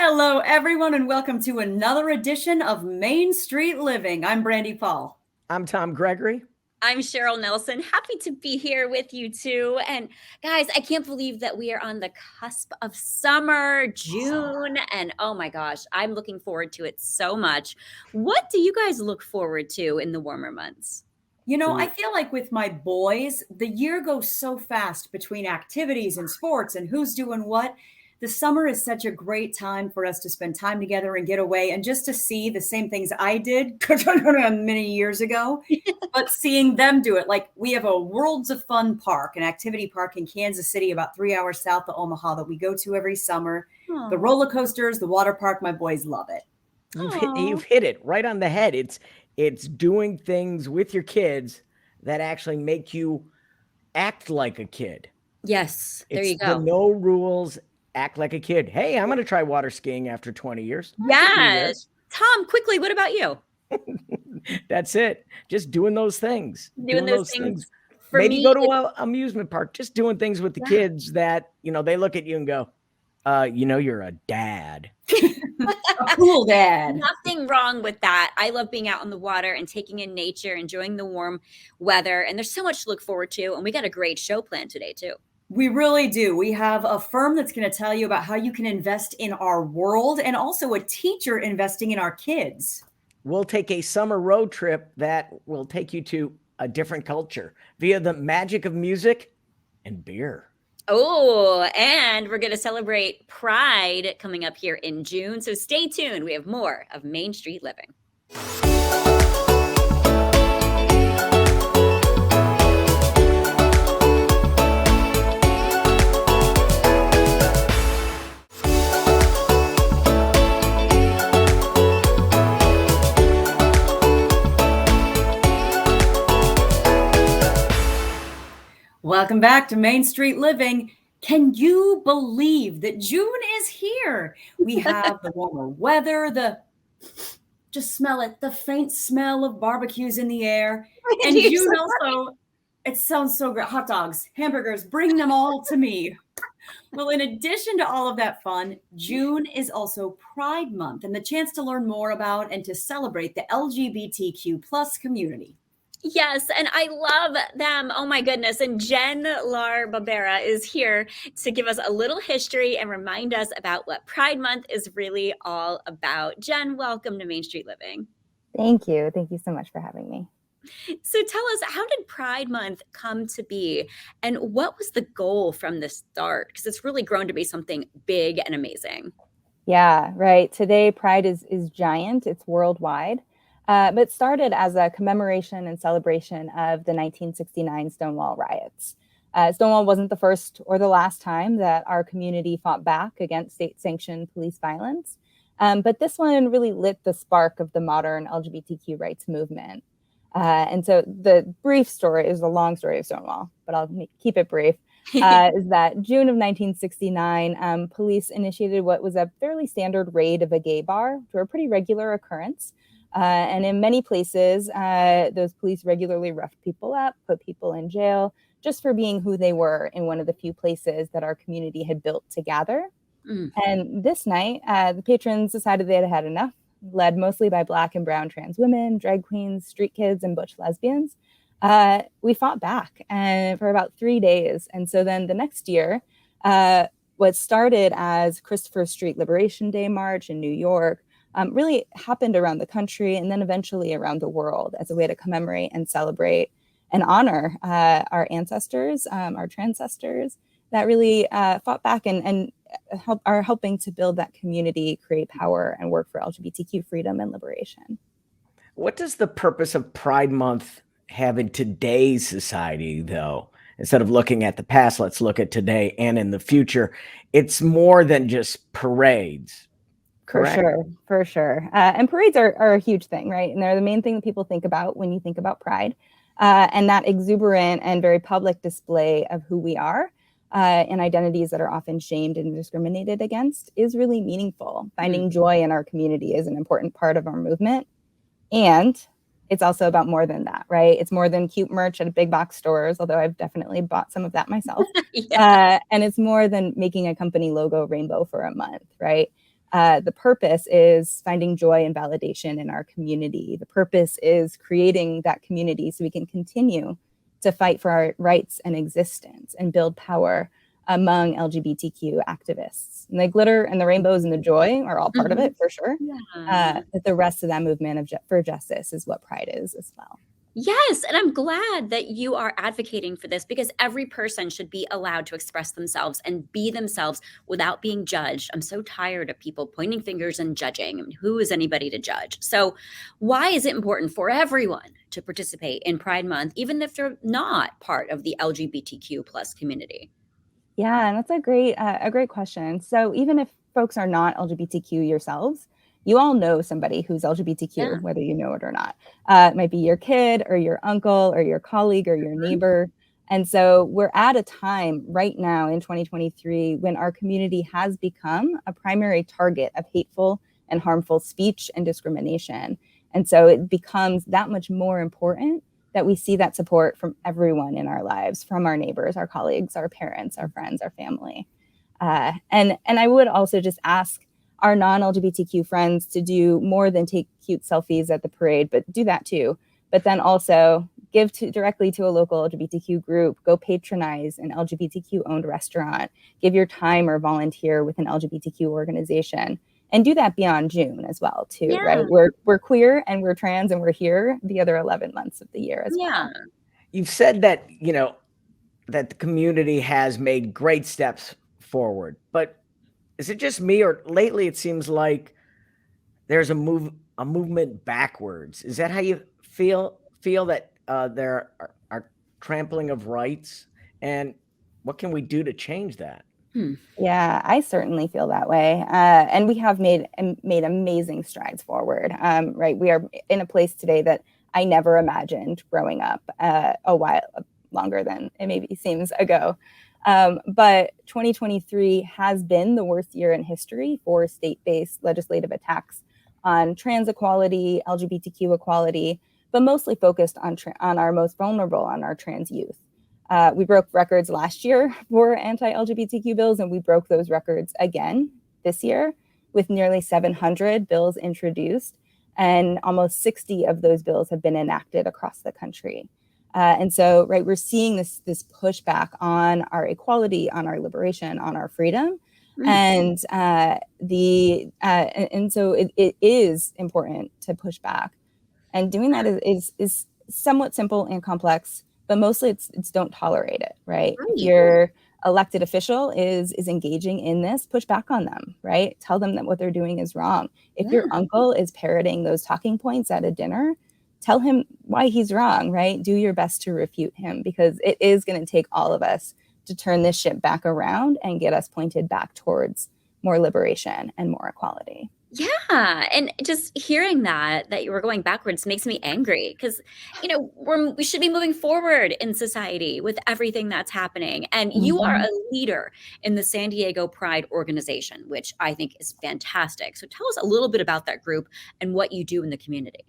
Hello, everyone, and welcome to another edition of Main Street Living. I'm Brandy Paul. I'm Tom Gregory. I'm Cheryl Nelson. Happy to be here with you too. And guys, I can't believe that we are on the cusp of summer, June. And oh my gosh, I'm looking forward to it so much. What do you guys look forward to in the warmer months? You know, I feel like with my boys, the year goes so fast between activities and sports and who's doing what. The summer is such a great time for us to spend time together and get away and just to see the same things I did many years ago, but seeing them do it. Like we have a Worlds of Fun park, an activity park in Kansas City, about 3 hours south of Omaha that we go to every summer. Aww. The roller coasters, the water park, my boys love it. You've hit it right on the head. It's doing things with your kids that actually make you act like a kid. Yes, there It's you go. No rules, act like a kid. Hey, I'm going to try water skiing after 20 years. Yes. Tom, quickly, what about you? That's it. Just doing those things. Doing those things. For Maybe me, go to an amusement park. Just doing things with the kids that, they look at you and go, you're a dad. A cool dad. Nothing wrong with that. I love being out on the water and taking in nature, enjoying the warm weather. And there's so much to look forward to. And we got a great show planned today, too. We really do. We have a firm that's going to tell you about how you can invest in our world and also a teacher investing in our kids. We'll take a summer road trip that will take you to a different culture via the magic of music and beer. Oh, and we're going to celebrate Pride coming up here in June. So stay tuned. We have more of Main Street Living. Welcome back to Main Street Living. Can you believe that June is here? We have the warmer weather, just smell it, the faint smell of barbecues in the air. And June also, it sounds so great. Hot dogs, hamburgers, bring them all to me. Well, in addition to all of that fun, June is also Pride Month and the chance to learn more about and to celebrate the LGBTQ plus community. Yes, and I love them. Oh my goodness. And Jen LaBarbera is here to give us a little history and remind us about what Pride Month is really all about. Jen, welcome to Main Street Living. Thank you. Thank you so much for having me. So tell us, how did Pride Month come to be? And what was the goal from the start? Because it's really grown to be something big and amazing. Yeah, right. Today, Pride is giant. It's worldwide. But it started as a commemoration and celebration of the 1969 Stonewall riots. Stonewall wasn't the first or the last time that our community fought back against state-sanctioned police violence. But this one really lit the spark of the modern LGBTQ rights movement. And so the brief story is a long story of Stonewall, but I'll keep it brief, is that June of 1969, police initiated what was a fairly standard raid of a gay bar, which were a pretty regular occurrence. And in many places, those police regularly roughed people up, put people in jail, just for being who they were in one of the few places that our community had built to gather. And this night, the patrons decided they had had enough, led mostly by Black and brown trans women, drag queens, street kids, and butch lesbians. We fought back for about 3 days. And so then the next year, what started as Christopher Street Liberation Day March in New York really happened around the country and then eventually around the world as a way to commemorate and celebrate and honor our ancestors, our transcestors that really fought back and are helping to build that community, create power, and work for LGBTQ freedom and liberation. What does the purpose of Pride Month have in today's society, though? Instead of looking at the past, let's look at today and in the future. It's more than just parades. Correct? For sure. And parades are a huge thing, right? And they're the main thing that people think about when you think about Pride. And that exuberant and very public display of who we are and identities that are often shamed and discriminated against is really meaningful. Finding joy in our community is an important part of our movement. And it's also about more than that, right? It's more than cute merch at big box stores, although I've definitely bought some of that myself. And it's more than making a company logo rainbow for a month, right? The purpose is finding joy and validation in our community. The purpose is creating that community so we can continue to fight for our rights and existence and build power among LGBTQ activists. And the glitter and the rainbows and the joy are all part of it, for sure. Yeah. But the rest of that movement for justice is what Pride is as well. Yes, and I'm glad that you are advocating for this, because every person should be allowed to express themselves and be themselves without being judged. I'm so tired of people pointing fingers and judging. I mean, who is anybody to judge? So why is it important for everyone to participate in Pride Month, even if they're not part of the LGBTQ plus community? Yeah, and that's a great question. So even if folks are not LGBTQ yourselves, you all know somebody who's LGBTQ, Yeah. whether you know it or not. It might be your kid or your uncle or your colleague or your neighbor. And so we're at a time right now in 2023 when our community has become a primary target of hateful and harmful speech and discrimination. And so it becomes that much more important that we see that support from everyone in our lives, from our neighbors, our colleagues, our parents, our friends, our family. And I would also just ask our non-LGBTQ friends to do more than take cute selfies at the parade, but do that too. But then also give directly to a local LGBTQ group, go patronize an LGBTQ-owned restaurant, give your time or volunteer with an LGBTQ organization, and do that beyond June as well too, Yeah. right? We're queer and we're trans and we're here the other 11 months of the year as well. You've said that, that the community has made great steps forward, but is it just me, or lately it seems like there's a movement backwards? Is that how you feel that there are trampling of rights, and what can we do to change that? Yeah, I certainly feel that way. And we have made amazing strides forward. Right. We are in a place today that I never imagined growing up a while longer than it maybe seems ago. But 2023 has been the worst year in history for state-based legislative attacks on trans equality, LGBTQ equality, but mostly focused on our most vulnerable, on our trans youth. We broke records last year for anti-LGBTQ bills, and we broke those records again this year with nearly 700 bills introduced, and almost 60 of those bills have been enacted across the country. And so, right, we're seeing this pushback on our equality, on our liberation, on our freedom, and so it is important to push back. And doing that is somewhat simple and complex, but mostly it's don't tolerate it, right? If your elected official is engaging in this, push back on them, right? Tell them that what they're doing is wrong. If your uncle is parroting those talking points at a dinner, tell him why he's wrong, right? Do your best to refute him, because it is going to take all of us to turn this ship back around and get us pointed back towards more liberation and more equality. Yeah, and just hearing that you were going backwards makes me angry, because we should be moving forward in society with everything that's happening. And you are a leader in the San Diego Pride organization, which I think is fantastic. So tell us a little bit about that group and what you do in the community.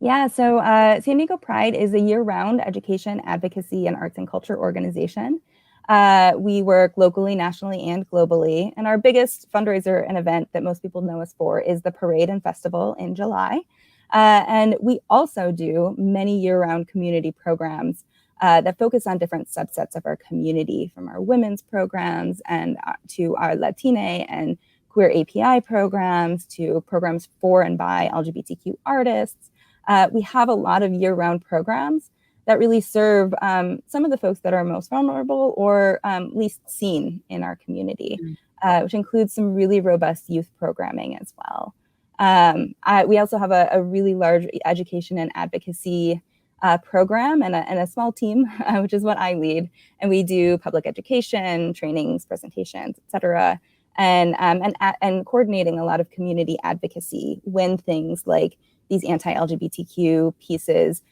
Yeah, so San Diego Pride is a year-round education, advocacy, and arts and culture organization. We work locally, nationally, and globally. And our biggest fundraiser and event that most people know us for is the Parade and Festival in July. And we also do many year-round community programs that focus on different subsets of our community, from our women's programs and to our Latina and queer API programs to programs for and by LGBTQ artists. We have a lot of year-round programs that really serve some of the folks that are most vulnerable or least seen in our community, which includes some really robust youth programming as well. We also have a really large education and advocacy program and a small team, which is what I lead. And we do public education, trainings, presentations, et cetera, and coordinating a lot of community advocacy when things like these anti-LGBTQ pieces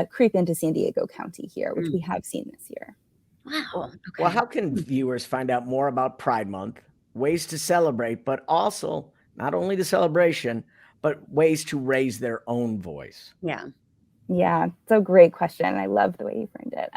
creep into San Diego County here, which we have seen this year. Wow. Okay. Well, how can viewers find out more about Pride Month, ways to celebrate, but also not only the celebration, but ways to raise their own voice? Yeah. Yeah, it's a great question. I love the way you framed it.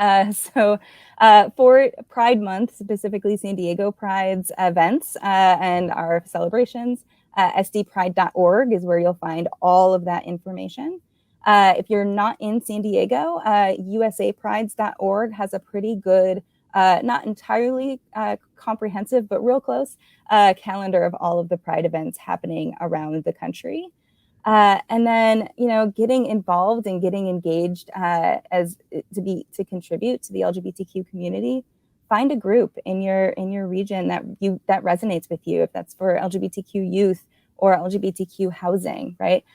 For Pride Month, specifically San Diego Pride's events and our celebrations, sdpride.org is where you'll find all of that information. If you're not in San Diego, usaprides.org has a pretty good, not entirely comprehensive, but real close calendar of all of the Pride events happening around the country. And then, getting involved and getting engaged to contribute to the LGBTQ community. Find a group in your region that resonates with you. If that's for LGBTQ youth or LGBTQ housing, right?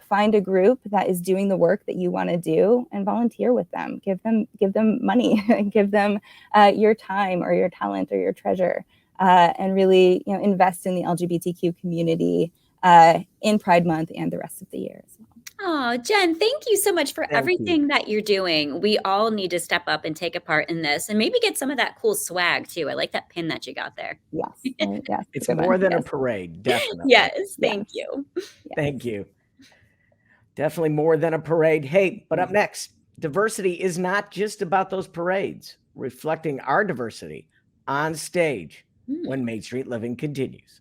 Find a group that is doing the work that you want to do and volunteer with them. Give them money, give them your time or your talent or your treasure, and really invest in the LGBTQ community in Pride Month and the rest of the year as well. Oh, Jen, thank you so much for everything that you're doing. We all need to step up and take a part in this and maybe get some of that cool swag too. I like that pin that you got there. Yes. Yes. It's more than a parade, definitely. Yes, thank you. Yes. Thank you. Definitely more than a parade. Hey, but up next, diversity is not just about those parades, reflecting our diversity on stage when Main Street Living continues.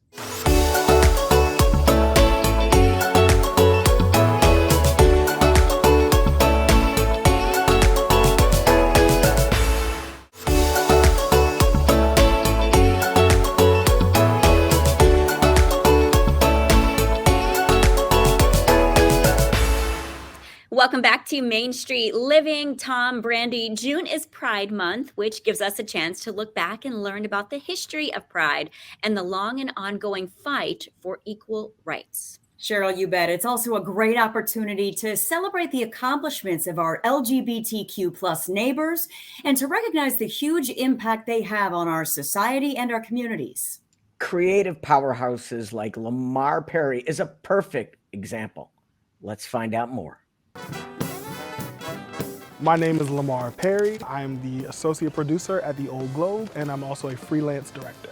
Welcome back to Main Street Living. Tom, Brandy, June is Pride Month, which gives us a chance to look back and learn about the history of Pride and the long and ongoing fight for equal rights. Cheryl, you bet. It's also a great opportunity to celebrate the accomplishments of our LGBTQ plus neighbors and to recognize the huge impact they have on our society and our communities. Creative powerhouses like Lamar Perry is a perfect example. Let's find out more. My name is Lamar Perry. I'm the associate producer at the Old Globe, and I'm also a freelance director.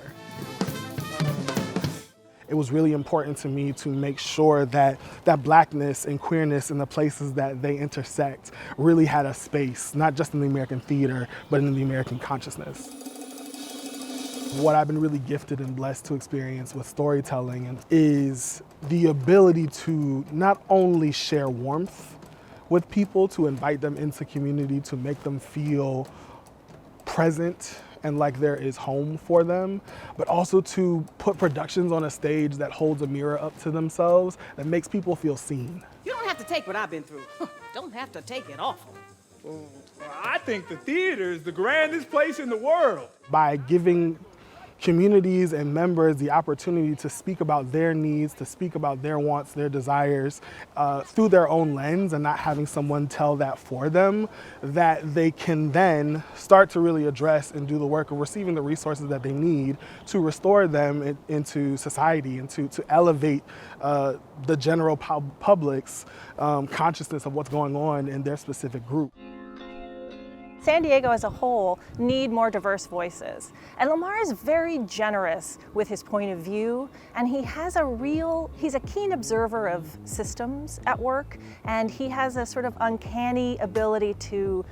It was really important to me to make sure that Blackness and queerness in the places that they intersect really had a space, not just in the American theater, but in the American consciousness. What I've been really gifted and blessed to experience with storytelling is the ability to not only share warmth with people, to invite them into community, to make them feel present and like there is home for them, but also to put productions on a stage that holds a mirror up to themselves, that makes people feel seen. You don't have to take what I've been through. Don't have to take it awful. Well, I think the theater is the grandest place in the world. By giving communities and members the opportunity to speak about their needs, to speak about their wants, their desires through their own lens and not having someone tell that for them, that they can then start to really address and do the work of receiving the resources that they need to restore them into society and to elevate the general public's consciousness of what's going on in their specific group. San Diego as a whole need more diverse voices. And Lamar is very generous with his point of view, and he's a keen observer of systems at work, and he has a sort of uncanny ability to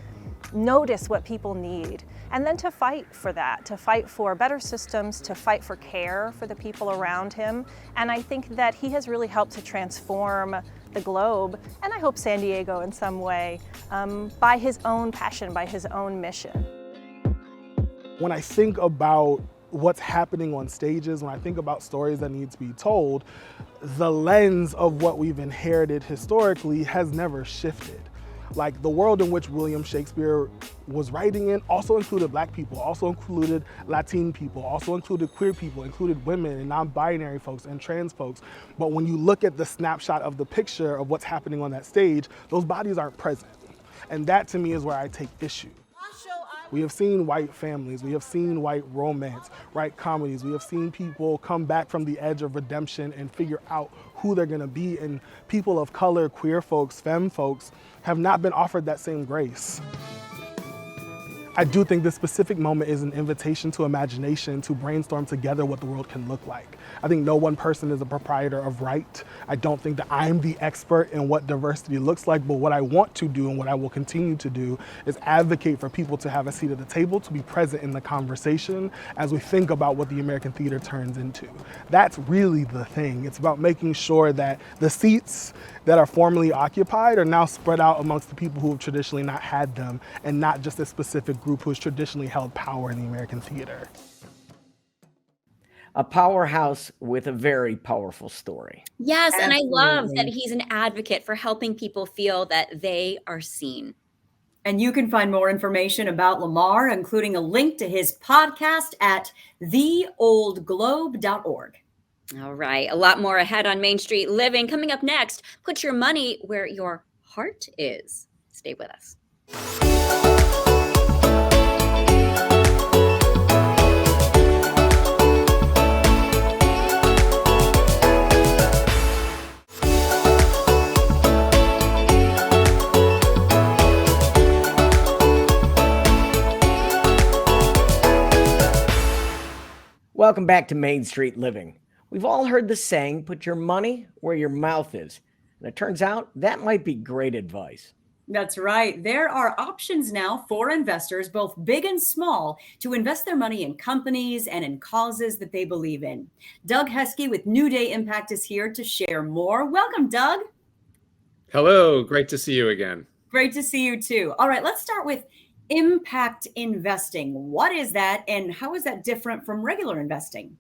notice what people need and then to fight for that, to fight for better systems, to fight for care for the people around him. And I think that he has really helped to transform the globe, and I hope San Diego in some way, by his own passion, by his own mission. When I think about what's happening on stages, when I think about stories that need to be told, the lens of what we've inherited historically has never shifted. Like, the world in which William Shakespeare was writing in also included Black people, also included Latin people, also included queer people, included women and non-binary folks and trans folks. But when you look at the snapshot of the picture of what's happening on that stage, those bodies aren't present. And that to me is where I take issue. We have seen white families, we have seen white romance, white comedies, we have seen people come back from the edge of redemption and figure out who they're gonna be, and people of color, queer folks, femme folks, have not been offered that same grace. I do think this specific moment is an invitation to imagination to brainstorm together what the world can look like. I think no one person is a proprietor of right. I don't think that I'm the expert in what diversity looks like, but what I want to do and what I will continue to do is advocate for people to have a seat at the table, to be present in the conversation as we think about what the American theater turns into. That's really the thing. It's about making sure that the seats that are formerly occupied are now spread out amongst the people who have traditionally not had them, and not just a specific group who has traditionally held power in the American theater. A powerhouse with a very powerful story. Yes, and I love that Absolutely. he's an advocate for helping people feel that they are seen. And you can find more information about Lamar, including a link to his podcast at theoldglobe.org. All right, a lot more ahead on Main Street Living. Coming up next, put your money where your heart is. Stay with us. Welcome back to Main Street Living. We've all heard the saying, put your money where your mouth is. And it turns out that might be great advice. That's right. There are options now for investors, both big and small, to invest their money in companies and in causes that they believe in. Doug Heskey with Newday Impact is here to share more. Welcome, Doug. Hello, great to see you again. Great to see you too. All right, let's start with impact investing. What is that, and how is that different from regular investing?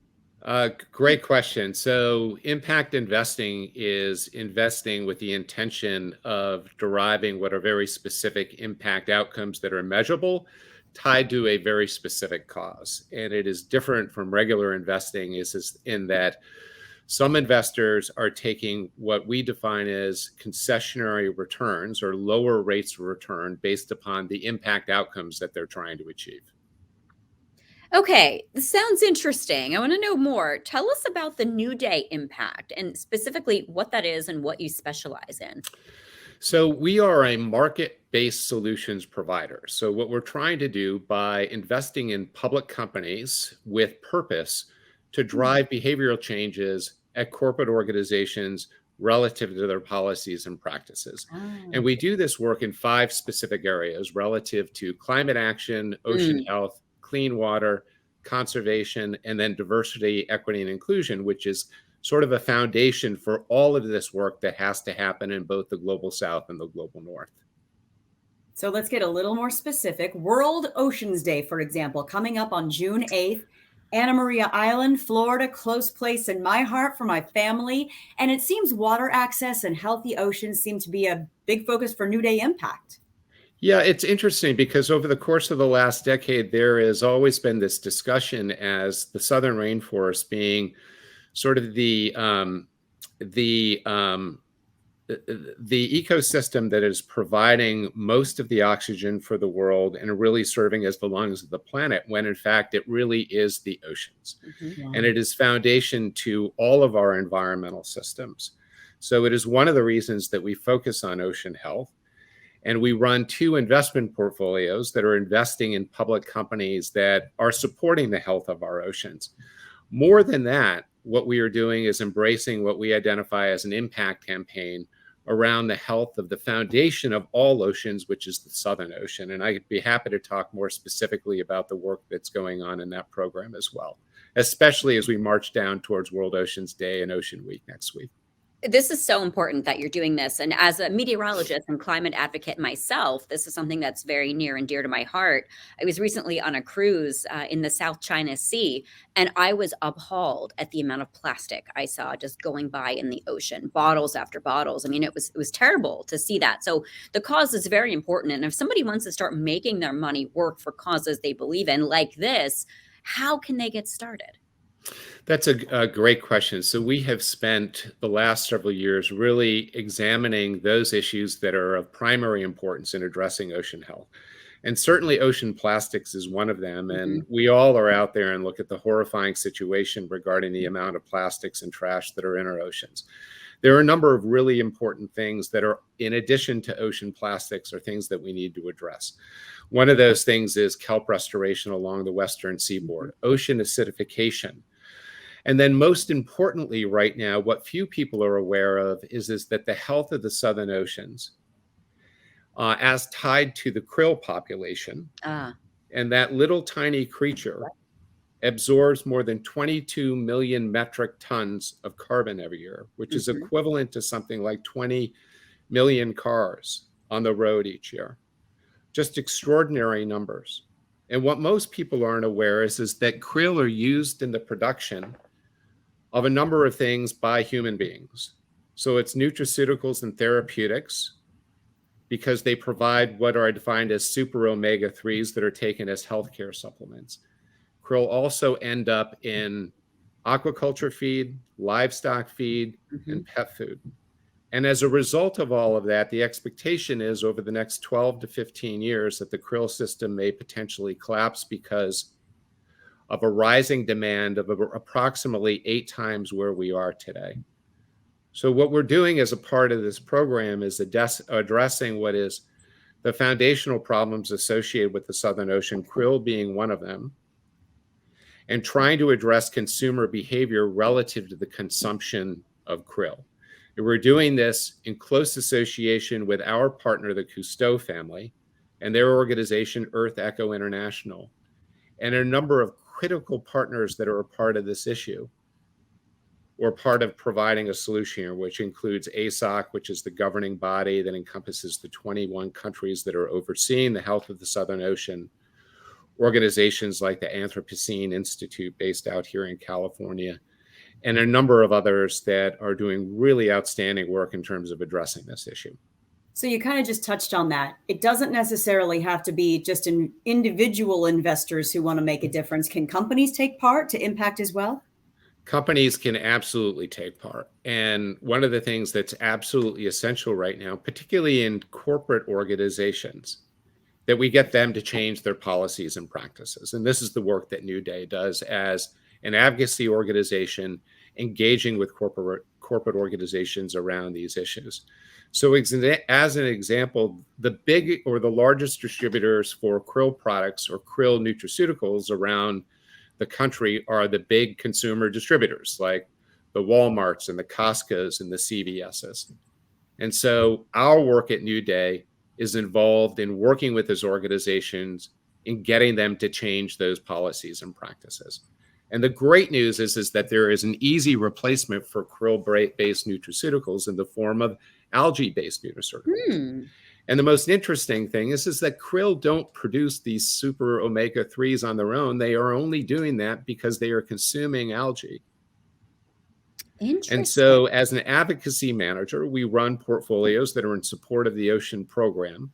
Great question. So impact investing is investing with the intention of deriving what are very specific impact outcomes that are measurable, tied to a very specific cause. And it is different from regular investing is in that some investors are taking what we define as concessionary returns or lower rates of return based upon the impact outcomes that they're trying to achieve. Okay, this sounds interesting. I want to know more. Tell us about the Newday Impact and specifically what that is and what you specialize in. So we are a market-based solutions provider. So what we're trying to do by investing in public companies with purpose to drive behavioral changes at corporate organizations relative to their policies and practices. And we do this work in 5 specific areas relative to climate action, ocean health, clean water, conservation, and then diversity, equity, and inclusion, which is sort of a foundation for all of this work that has to happen in both the global south and the global north. So let's get a little more specific. World Oceans Day, for example, coming up on June 8th. Anna Maria Island, Florida, close place in my heart for my family. And it seems water access and healthy oceans seem to be a big focus for Newday Impact. Yeah, it's interesting because over the course of the last decade, there has always been this discussion as the southern rainforest being sort of the ecosystem that is providing most of the oxygen for the world and really serving as the lungs of the planet, when in fact it really is the oceans. And it is foundation to all of our environmental systems. So it is one of the reasons that we focus on ocean health. And we run 2 investment portfolios that are investing in public companies that are supporting the health of our oceans. More than that, what we are doing is embracing what we identify as an impact campaign around the health of the foundation of all oceans, which is the Southern Ocean. And I'd be happy to talk more specifically about the work that's going on in that program as well, especially as we march down towards World Oceans Day and Ocean Week next week. This is so important that you're doing this. And as a meteorologist and climate advocate myself, this is something that's very near and dear to my heart. I was recently on a cruise in the South China Sea, and I was appalled at the amount of plastic I saw just going by in the ocean, bottles after bottles. I mean, it was terrible to see that. So the cause is very important. And if somebody wants to start making their money work for causes they believe in like this, how can they get started? That's a great question. So we have spent the last several years really examining those issues that are of primary importance in addressing ocean health. And certainly ocean plastics is one of them. And we all are out there and look at the horrifying situation regarding the amount of plastics and trash that are in our oceans. there are a number of really important things that are, in addition to ocean plastics, are things that we need to address. One of those things is kelp restoration along the western seaboard, ocean acidification. And then most importantly right now, what few people are aware of is that the health of the southern oceans, as tied to the krill population, and that little tiny creature absorbs more than 22 million metric tons of carbon every year, which is equivalent to something like 20 million cars on the road each year. Just extraordinary numbers. And what most people aren't aware is that krill are used in the production of a number of things by human beings. So it's nutraceuticals and therapeutics, because they provide what are defined as super omega-3s that are taken as healthcare supplements. Krill also end up in aquaculture feed, livestock feed, and pet food. And as a result of all of that, the expectation is over the next 12 to 15 years that the krill system may potentially collapse because of a rising demand of approximately 8 times where we are today. So what we're doing as a part of this program is addressing what is the foundational problems associated with the Southern Ocean, krill being one of them, and trying to address consumer behavior relative to the consumption of krill. And we're doing this in close association with our partner, the Cousteau family, and their organization, Earth Echo International, and a number of critical partners that are a part of this issue, or part of providing a solution here, which includes ASOC, which is the governing body that encompasses the 21 countries that are overseeing the health of the Southern Ocean, organizations like the Anthropocene Institute based out here in California, and a number of others that are doing really outstanding work in terms of addressing this issue. So you kind of just touched on that. It doesn't necessarily have to be just individual investors who want to make a difference. Can companies take part to impact as well? Companies can absolutely take part. And one of the things that's absolutely essential right now, particularly in corporate organizations, that we get them to change their policies and practices. And this is the work that Newday does as an advocacy organization engaging with corporate organizations around these issues. So as an example, the big or the largest distributors for krill products or krill nutraceuticals around the country are the big consumer distributors like the Walmarts and the Costcos and the CVSs. And so our work at Newday is involved in working with those organizations in getting them to change those policies and practices. And the great news is that there is an easy replacement for krill-based nutraceuticals in the form of algae-based nutraceuticals. And the most interesting thing is that krill don't produce these super omega-3s on their own. They are only doing that because they are consuming algae. And so as an advocacy manager, we run portfolios that are in support of the Ocean Program.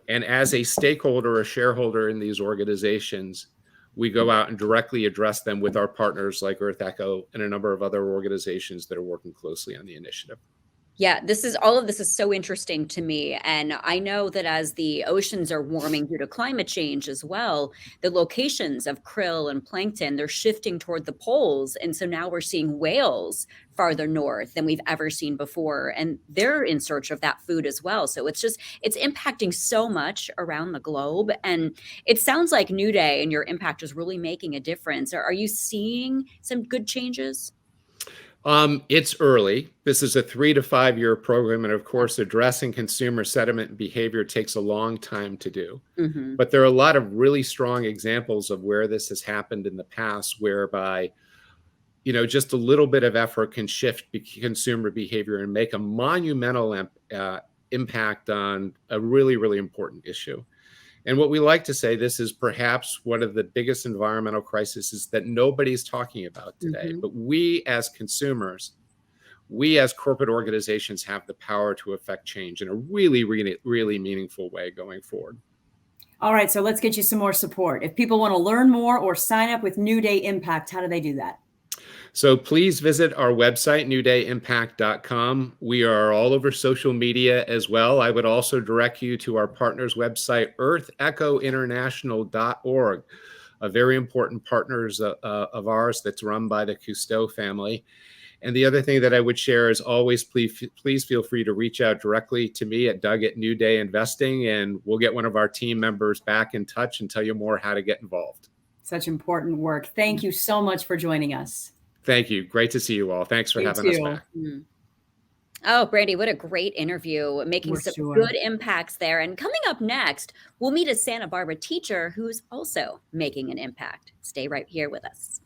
And as a stakeholder or shareholder in these organizations, we go out and directly address them with our partners like Earth Echo and a number of other organizations that are working closely on the initiative. Yeah, all of this is so interesting to me. And I know that as the oceans are warming due to climate change as well, the locations of krill and plankton, they're shifting toward the poles. And so now we're seeing whales farther north than we've ever seen before. And they're in search of that food as well. So it's impacting so much around the globe. And it sounds like Newday and your impact is really making a difference. Are you seeing some good changes? It's early. This is a 3 to 5 year program. And of course, addressing consumer sentiment and behavior takes a long time to do. But there are a lot of really strong examples of where this has happened in the past, whereby, just a little bit of effort can shift consumer behavior and make a monumental impact on a really, really important issue. And what we like to say, this is perhaps one of the biggest environmental crises that nobody's talking about today. But we as consumers, we as corporate organizations have the power to affect change in a really, really, really meaningful way going forward. All right, so let's get you some more support. If people want to learn more or sign up with Newday Impact, how do they do that? So please visit our website, newdayimpact.com. We are all over social media as well. I would also direct you to our partner's website, earthechointernational.org, a very important partners of ours that's run by the Cousteau family. And the other thing that I would share is always, please feel free to reach out directly to me at Doug@Newday Investing, and we'll get one of our team members back in touch and tell you more how to get involved. Such important work. Thank you so much for joining us. Thank you. Great to see you all. Thanks for having us back. Oh, Brandy, what a great interview, making some good impacts there. And coming up next, we'll meet a Santa Barbara teacher who's also making an impact. Stay right here with us.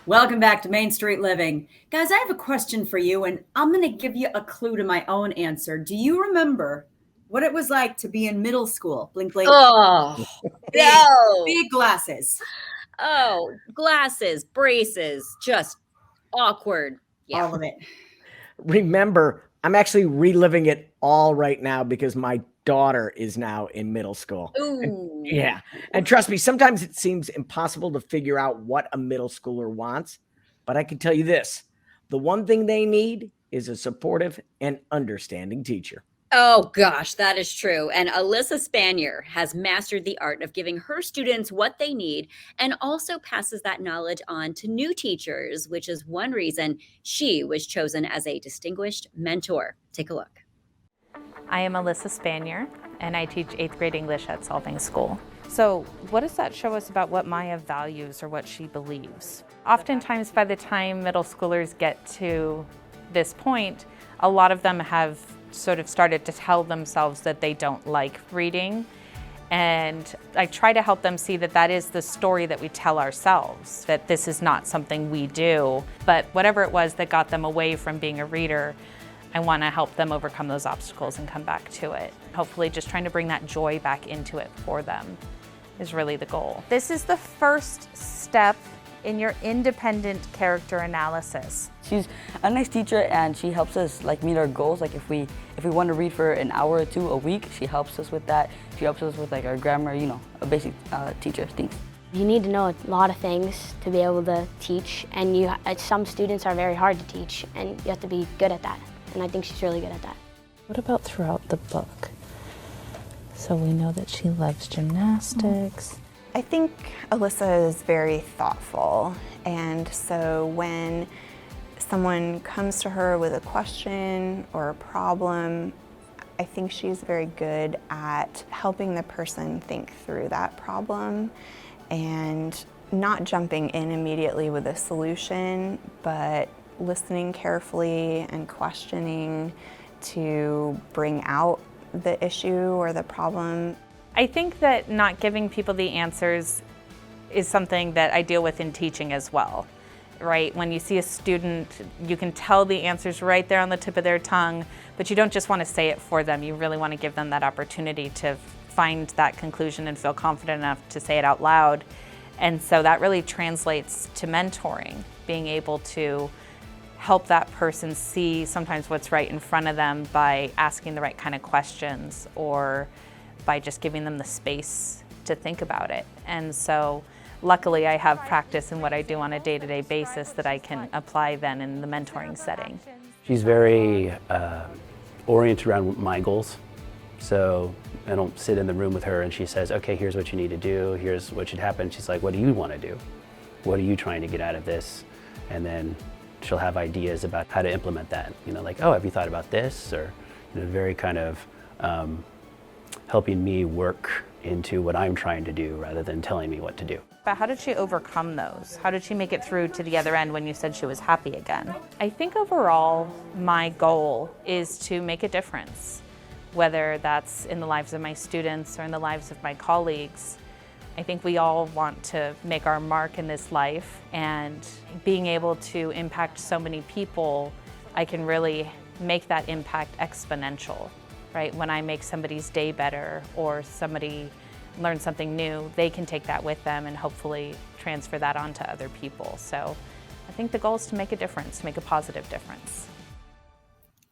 Welcome back to Main Street Living. Guys, I have a question for you, and I'm going to give you a clue to my own answer. Do you remember what it was like to be in middle school? Blink, blink. Oh, Big glasses. Oh, glasses, braces, just awkward. Yeah. All of it. Remember, I'm actually reliving it all right now because my daughter is now in middle school. Ooh. And trust me, sometimes it seems impossible to figure out what a middle schooler wants, but I can tell you this, the one thing they need is a supportive and understanding teacher. Oh gosh, that is true. And Alyssa Spanier has mastered the art of giving her students what they need and also passes that knowledge on to new teachers, which is one reason she was chosen as a distinguished mentor. Take a look. I am Alyssa Spanier, and I teach 8th grade English at Solving School. So what does that show us about what Maya values or what she believes? Oftentimes by the time middle schoolers get to this point, a lot of them have sort of started to tell themselves that they don't like reading. And I try to help them see that that is the story that we tell ourselves, that this is not something we do. But whatever it was that got them away from being a reader, I want to help them overcome those obstacles and come back to it. Hopefully just trying to bring that joy back into it for them is really the goal. This is the first step in your independent character analysis. She's a nice teacher and she helps us meet our goals. If we want to read for an hour or two a week, she helps us with that. She helps us with our grammar, a basic teacher things. You need to know a lot of things to be able to teach, and some students are very hard to teach, and you have to be good at that. And I think she's really good at that. What about throughout the book? So we know that she loves gymnastics. I think Alyssa is very thoughtful, and so when someone comes to her with a question or a problem, I think she's very good at helping the person think through that problem and not jumping in immediately with a solution, but listening carefully and questioning to bring out the issue or the problem. I think that not giving people the answers is something that I deal with in teaching as well, right? When you see a student, you can tell the answers right there on the tip of their tongue, but you don't just want to say it for them. You really want to give them that opportunity to find that conclusion and feel confident enough to say it out loud. And so that really translates to mentoring, being able to help that person see sometimes what's right in front of them by asking the right kind of questions or by just giving them the space to think about it. And so luckily I have practice in what I do on a day-to-day basis that I can apply then in the mentoring setting. She's very oriented around my goals. So I don't sit in the room with her and she says, okay, here's what you need to do, here's what should happen. She's like, what do you want to do? What are you trying to get out of this? And then she'll have ideas about how to implement that. Oh, have you thought about this? Or very kind of helping me work into what I'm trying to do rather than telling me what to do. But how did she overcome those? How did she make it through to the other end when you said she was happy again? I think overall my goal is to make a difference, whether that's in the lives of my students or in the lives of my colleagues. I think we all want to make our mark in this life, and being able to impact so many people, I can really make that impact exponential, right? When I make somebody's day better or somebody learns something new, they can take that with them and hopefully transfer that on to other people. So I think the goal is to make a difference, make a positive difference.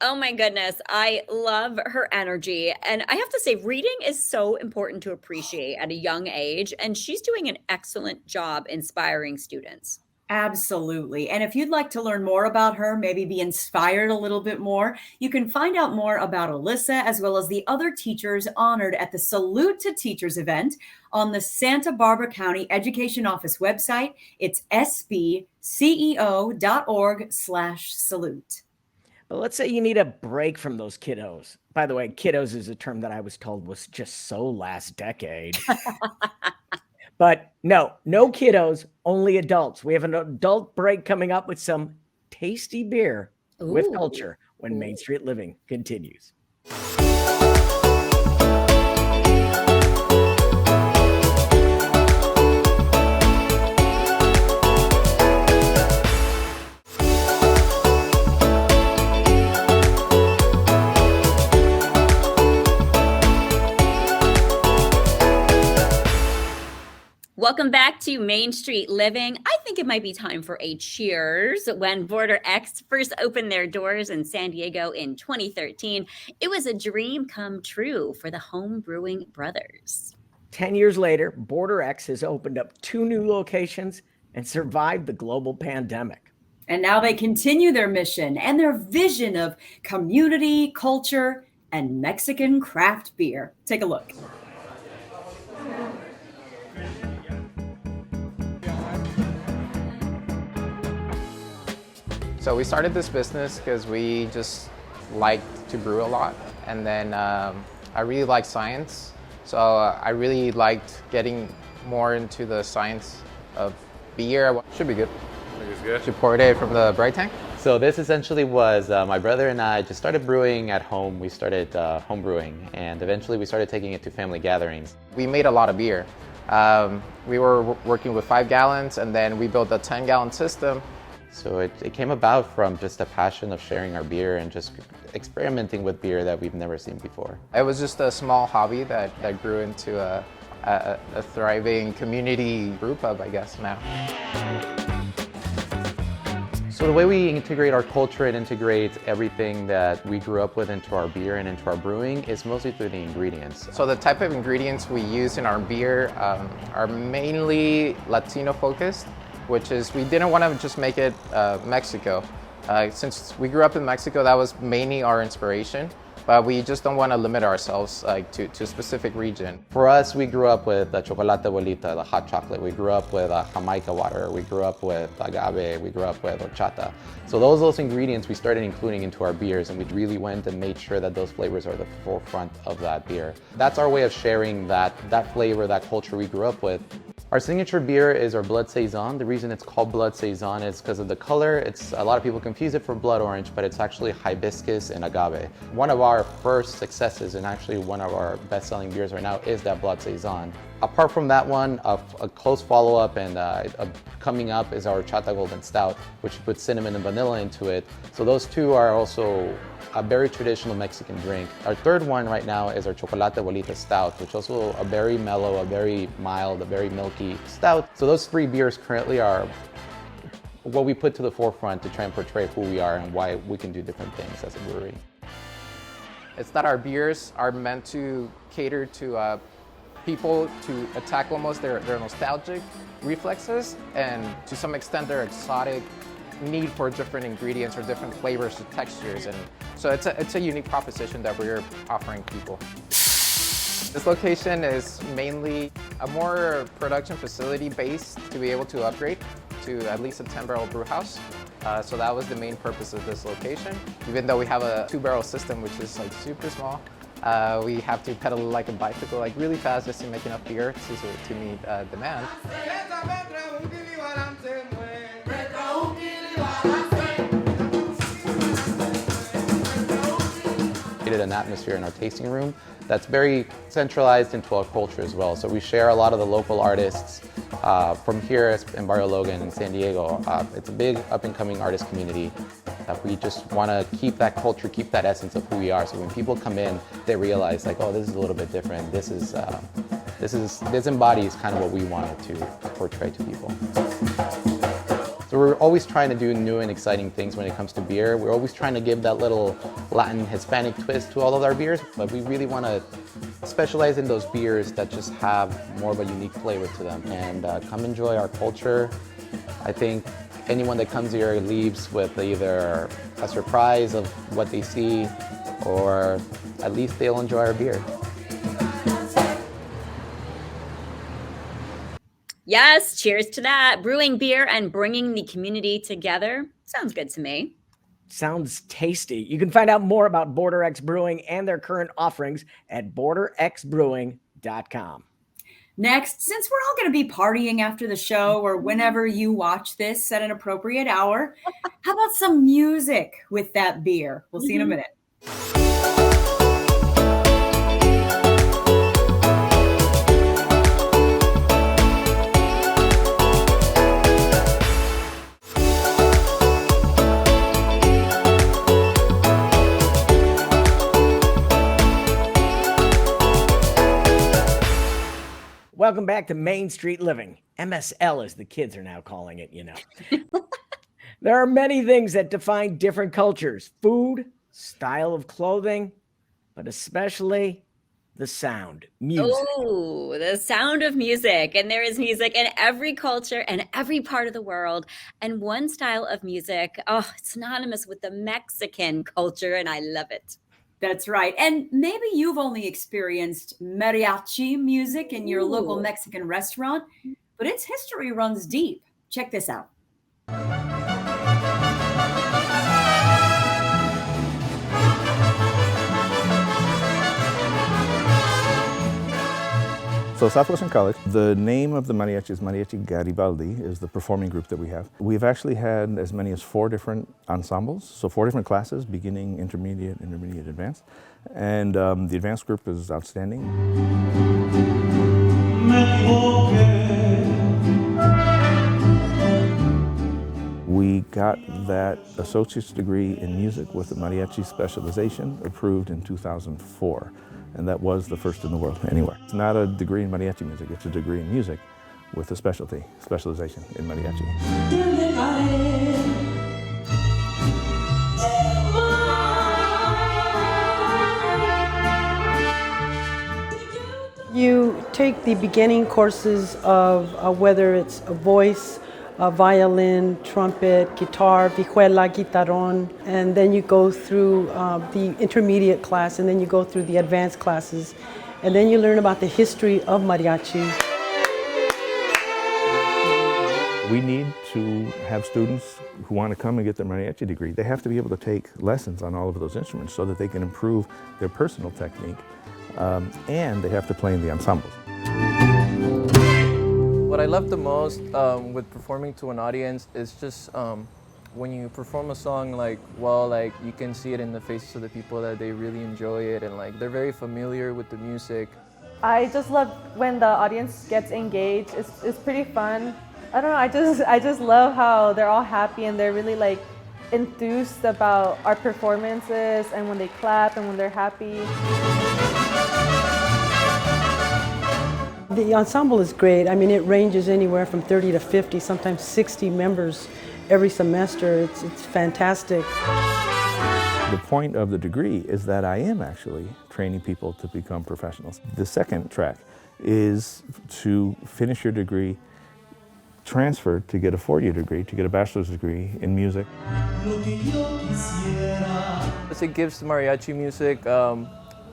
Oh my goodness. I love her energy. And I have to say, reading is so important to appreciate at a young age. And she's doing an excellent job inspiring students. Absolutely. And if you'd like to learn more about her, maybe be inspired a little bit more, you can find out more about Alyssa as well as the other teachers honored at the Salute to Teachers event on the Santa Barbara County Education Office website. It's sbceo.org/salute. But let's say you need a break from those kiddos. By the way, kiddos is a term that I was told was just so last decade. But no kiddos, only adults. We have an adult break coming up with some tasty beer with culture when Main Street Living continues. Welcome back to Main Street Living. I think it might be time for a cheers. When Border X first opened their doors in San Diego in 2013, it was a dream come true for the home brewing brothers. 10 years later, Border X has opened up 2 new locations and survived the global pandemic. And now they continue their mission and their vision of community, culture, and Mexican craft beer. Take a look. So we started this business because we just liked to brew a lot. And then I really like science. So I really liked getting more into the science of beer. Should be good. I think it's good. Should pour it from the bright tank. So this essentially was my brother and I just started brewing at home. We started home brewing, and eventually we started taking it to family gatherings. We made a lot of beer. We were working with 5 gallons, and then we built a 10-gallon system. So it came about from just a passion of sharing our beer and just experimenting with beer that we've never seen before. It was just a small hobby that grew into a thriving community brew pub, I guess, now. So the way we integrate our culture and integrate everything that we grew up with into our beer and into our brewing is mostly through the ingredients. So the type of ingredients we use in our beer are mainly Latino focused, which is we didn't want to just make it Mexico. Since we grew up in Mexico, that was mainly our inspiration, but we just don't want to limit ourselves to a specific region. For us, we grew up with chocolate bolita, the hot chocolate. We grew up with Jamaica water. We grew up with agave. We grew up with horchata. So those ingredients we started including into our beers, and we really went and made sure that those flavors are the forefront of that beer. That's our way of sharing that flavor, that culture we grew up with. Our signature beer is our Blood Saison. The reason it's called Blood Saison is because of the color. A lot of people confuse it for blood orange, but it's actually hibiscus and agave. One of our first successes, and actually one of our best-selling beers right now, is that Blood Saison. Apart from that one, a close follow-up and coming up is our Chata Golden Stout, which puts cinnamon and vanilla into it. So those two are also a very traditional Mexican drink. Our third one right now is our Chocolate Bolita Stout, which is also a very mellow, a very mild, a very milky stout. So those 3 beers currently are what we put to the forefront to try and portray who we are and why we can do different things as a brewery. It's that our beers are meant to cater to people to attack almost their nostalgic reflexes, and to some extent their exotic need for different ingredients or different flavors or textures. And so it's a unique proposition that we're offering people. This location is mainly a more production facility based to be able to upgrade to at least a 10-barrel brew house. So that was the main purpose of this location. Even though we have a 2-barrel system, which is like super small, we have to pedal like a bicycle, like really fast, just to make enough beer to meet demand. Created an atmosphere in our tasting room that's very centralized into our culture as well. So we share a lot of the local artists from here in Barrio Logan in San Diego. It's a big up-and-coming artist community that we just want to keep that culture, keep that essence of who we are. So when people come in, they realize like, oh, this is a little bit different. This embodies kind of what we wanted to portray to people. So So we're always trying to do new and exciting things when it comes to beer. We're always trying to give that little Latin Hispanic twist to all of our beers, but we really want to specialize in those beers that just have more of a unique flavor to them. And come enjoy our culture. I think anyone that comes here leaves with either a surprise of what they see, or at least they'll enjoy our beer. Yes, cheers to that. Brewing beer and bringing the community together. Sounds good to me. Sounds tasty. You can find out more about Border X Brewing and their current offerings at borderxbrewing.com. Next, since we're all going to be partying after the show or whenever you watch this at an appropriate hour, how about some music with that beer? We'll see in a minute. Welcome back to Main Street Living. MSL, as the kids are now calling it, you know. There are many things that define different cultures: food, style of clothing, but especially the sound, music. Oh, the sound of music. And there is music in every culture and every part of the world. And one style of music, oh, it's synonymous with the Mexican culture, and I love it. That's right. And maybe you've only experienced mariachi music in your local Mexican restaurant, but its history runs deep. Check this out. So Southwestern College, the name of the mariachi is Mariachi Garibaldi, is the performing group that we have. We've actually had as many as 4 different ensembles, so 4 different classes, beginning, intermediate, advanced. And the advanced group is outstanding. We got that associate's degree in music with the mariachi specialization approved in 2004. And that was the first in the world anywhere. It's not a degree in mariachi music, it's a degree in music with a specialization in mariachi. You take the beginning courses of whether it's a voice, violin, trumpet, guitar, vihuela, guitarrón, and then you go through the intermediate class, and then you go through the advanced classes, and then you learn about the history of mariachi. We need to have students who want to come and get their mariachi degree. They have to be able to take lessons on all of those instruments so that they can improve their personal technique, and they have to play in the ensembles. What I love the most with performing to an audience is just when you perform a song, like you can see it in the faces of the people that they really enjoy it, and like they're very familiar with the music. I just love when the audience gets engaged. It's pretty fun. I don't know, I just love how they're all happy and they're really like enthused about our performances, and when they clap and when they're happy. The ensemble is great. I mean, it ranges anywhere from 30 to 50, sometimes 60 members every semester. It's fantastic. The point of the degree is that I am actually training people to become professionals. The second track is to finish your degree, transfer to get a 4-year degree, to get a bachelor's degree in music. It gives mariachi music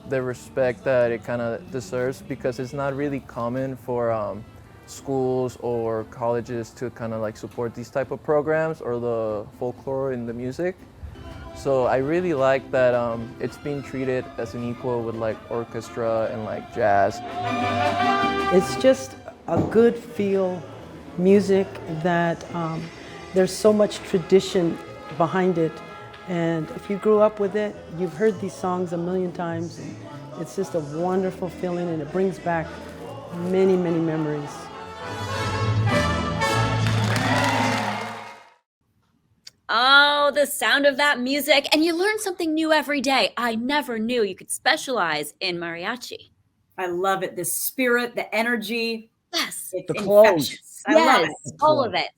the respect that it kind of deserves, because it's not really common for schools or colleges to kind of like support these type of programs or the folklore in the music. So I really like that it's being treated as an equal with like orchestra and like jazz. It's just a good feel music that there's so much tradition behind it. And if you grew up with it, you've heard these songs a million times. And it's just a wonderful feeling, and it brings back many, many memories. Oh, the sound of that music. And you learn something new every day. I never knew you could specialize in mariachi. I love it. The spirit, the energy. Yes. It's the clothes. infectious. I love it. All of it.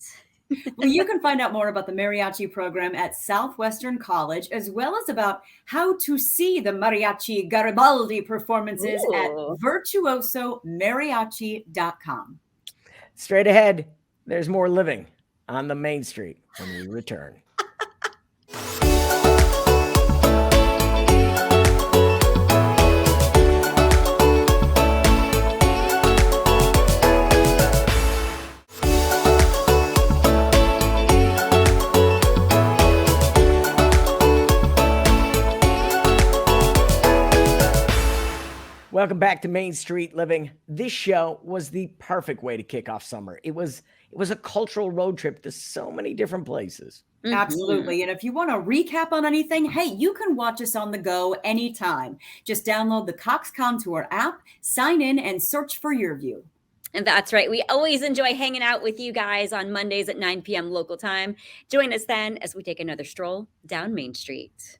Well, you can find out more about the mariachi program at Southwestern College, as well as about how to see the Mariachi Garibaldi performances at Ooh. virtuosomariachi.com. Straight ahead, there's more living on the Main Street when we return. Welcome back to Main Street Living. This show was the perfect way to kick off summer. It was a cultural road trip to so many different places. Absolutely. And if you want to recap on anything, hey, you can watch us on the go anytime. Just download the Cox Contour app, sign in, and search for your view. And that's right. We always enjoy hanging out with you guys on Mondays at 9 p.m. local time. Join us then as we take another stroll down Main Street.